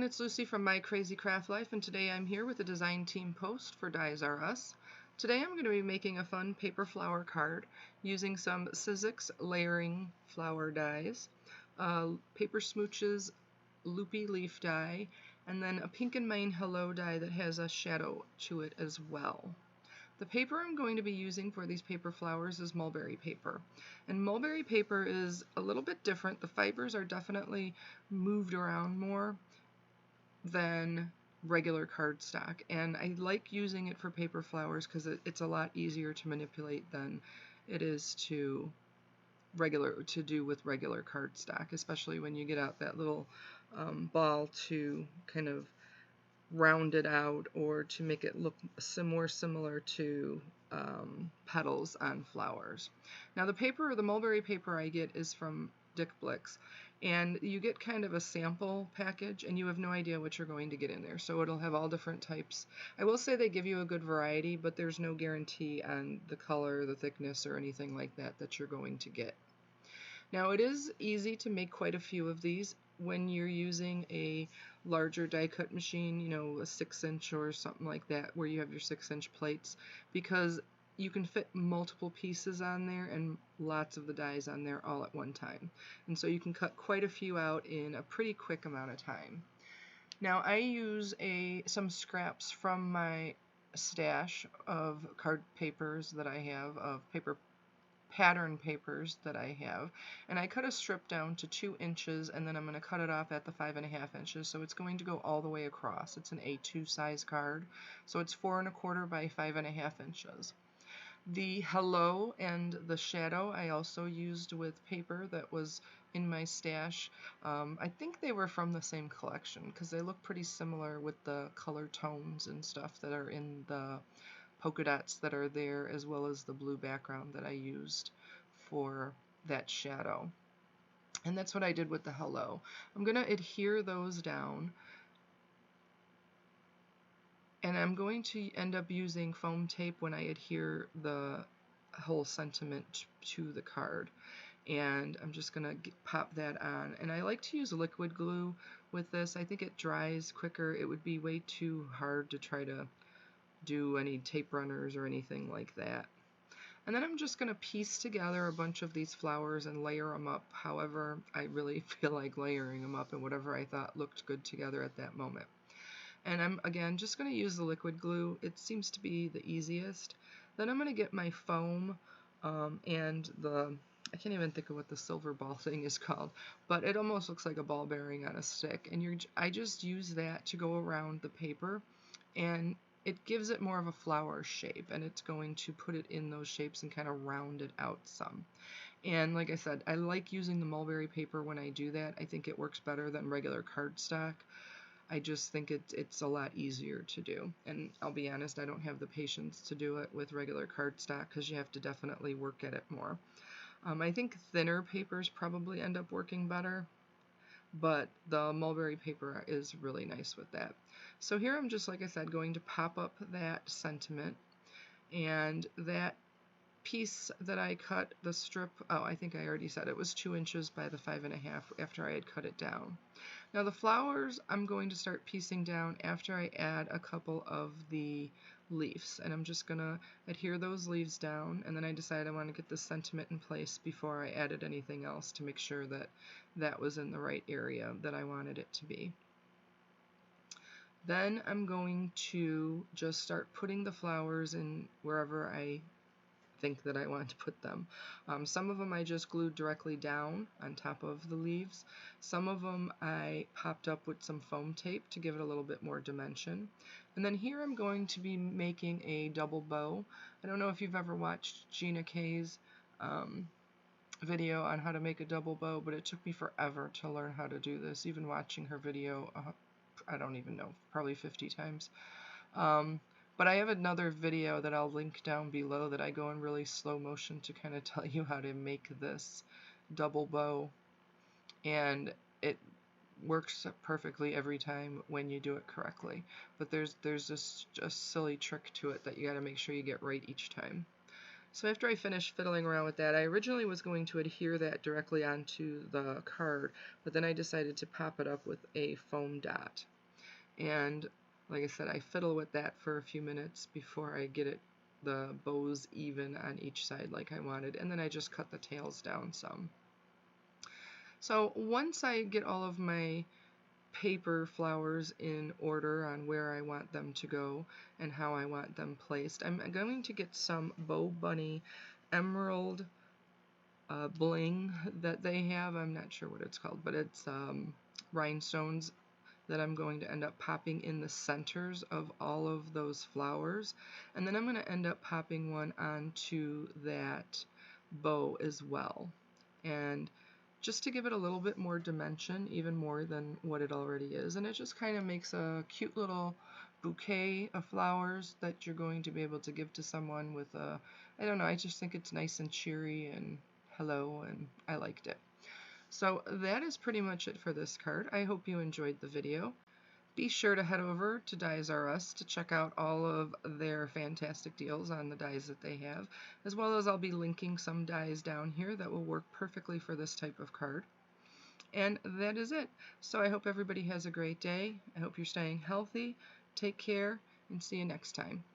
everyone, it's Lucy from My Crazy Craft Life, and today I'm here with a design team post for Dies R Us. Today I'm going to be making a fun paper flower card using some Sizzix layering flower dies, paper smooches loopy leaf die, and then a Pink and Mine Hello die that has a shadow to it as well. The paper I'm going to be using for these paper flowers is mulberry paper. And mulberry paper is a little bit different. The fibers are definitely moved around more than regular cardstock. And I like using it for paper flowers because it's a lot easier to manipulate than it is to do with regular cardstock, especially when you get out that little ball to kind of round it out or to make it look more similar to petals on flowers. Now the mulberry paper I get is from Dick Blick's, and you get kind of a sample package and you have no idea what you're going to get in there, so it'll have all different types. I will say they give you a good variety, but there's no guarantee on the color, the thickness, or anything like that you're going to get. Now it is easy to make quite a few of these when you're using a larger die cut machine, you know, a 6-inch or something like that, where you have your 6-inch plates, because you can fit multiple pieces on there and lots of the dies on there all at one time. And so you can cut quite a few out in a pretty quick amount of time. Now I use some scraps from my stash of card papers that I have, of pattern papers that I have, and I cut a strip down to 2 inches, and then I'm going to cut it off at the 5.5 inches, so it's going to go all the way across. It's an A2 size card, so it's 4 1/4 by 5.5 inches. The hello and the shadow I also used with paper that was in my stash. I think they were from the same collection because they look pretty similar with the color tones and stuff that are in the polka dots that are there, as well as the blue background that I used for that shadow. And that's what I did with the hello. I'm going to adhere those down, and I'm going to end up using foam tape when I adhere the whole sentiment to the card. And I'm just going to pop that on. And I like to use liquid glue with this. I think it dries quicker. It would be way too hard to try to do any tape runners or anything like that. And then I'm just going to piece together a bunch of these flowers and layer them up however I really feel like layering them up, and whatever I thought looked good together at that moment. And I'm again just going to use the liquid glue. It seems to be the easiest. Then I'm going to get my foam and I can't even think of what the silver ball thing is called, but it almost looks like a ball bearing on a stick, and I just use that to go around the paper, and it gives it more of a flower shape, and it's going to put it in those shapes and kind of round it out some. And like I said, I like using the mulberry paper when I do that. I think it works better than regular cardstock. I just think it's a lot easier to do. And I'll be honest, I don't have the patience to do it with regular cardstock because you have to definitely work at it more. I think thinner papers probably end up working better, but the mulberry paper is really nice with that. So here I'm just, like I said, going to pop up that sentiment, and that piece that I cut, the strip, oh, I think I already said it was 2 inches by the 5.5 after I had cut it down. Now the flowers I'm going to start piecing down after I add a couple of the leaves, and I'm just going to adhere those leaves down, and then I decided I want to get the sentiment in place before I added anything else to make sure that that was in the right area that I wanted it to be. Then I'm going to just start putting the flowers in wherever I think that I want to put them. Some of them I just glued directly down on top of the leaves. Some of them I popped up with some foam tape to give it a little bit more dimension. And then here I'm going to be making a double bow. I don't know if you've ever watched Gina K's video on how to make a double bow, but it took me forever to learn how to do this, even watching her video, I don't even know, probably 50 times. But I have another video that I'll link down below that I go in really slow motion to kind of tell you how to make this double bow, and it works perfectly every time when you do it correctly. But there's just a silly trick to it that you got to make sure you get right each time. So after I finished fiddling around with that, I originally was going to adhere that directly onto the card, but then I decided to pop it up with a foam dot. And like I said, I fiddle with that for a few minutes before I get the bows even on each side like I wanted, and then I just cut the tails down some. So once I get all of my paper flowers in order on where I want them to go and how I want them placed, I'm going to get some Bow Bunny emerald bling that they have. I'm not sure what it's called, but it's rhinestones that I'm going to end up popping in the centers of all of those flowers, and then I'm going to end up popping one onto that bow as well, and just to give it a little bit more dimension, even more than what it already is, and it just kind of makes a cute little bouquet of flowers that you're going to be able to give to someone with a, I don't know, I just think it's nice and cheery and hello, and I liked it. So that is pretty much it for this card. I hope you enjoyed the video. Be sure to head over to Dies R Us to check out all of their fantastic deals on the dies that they have, as well as I'll be linking some dies down here that will work perfectly for this type of card. And that is it. So I hope everybody has a great day. I hope you're staying healthy. Take care, and see you next time.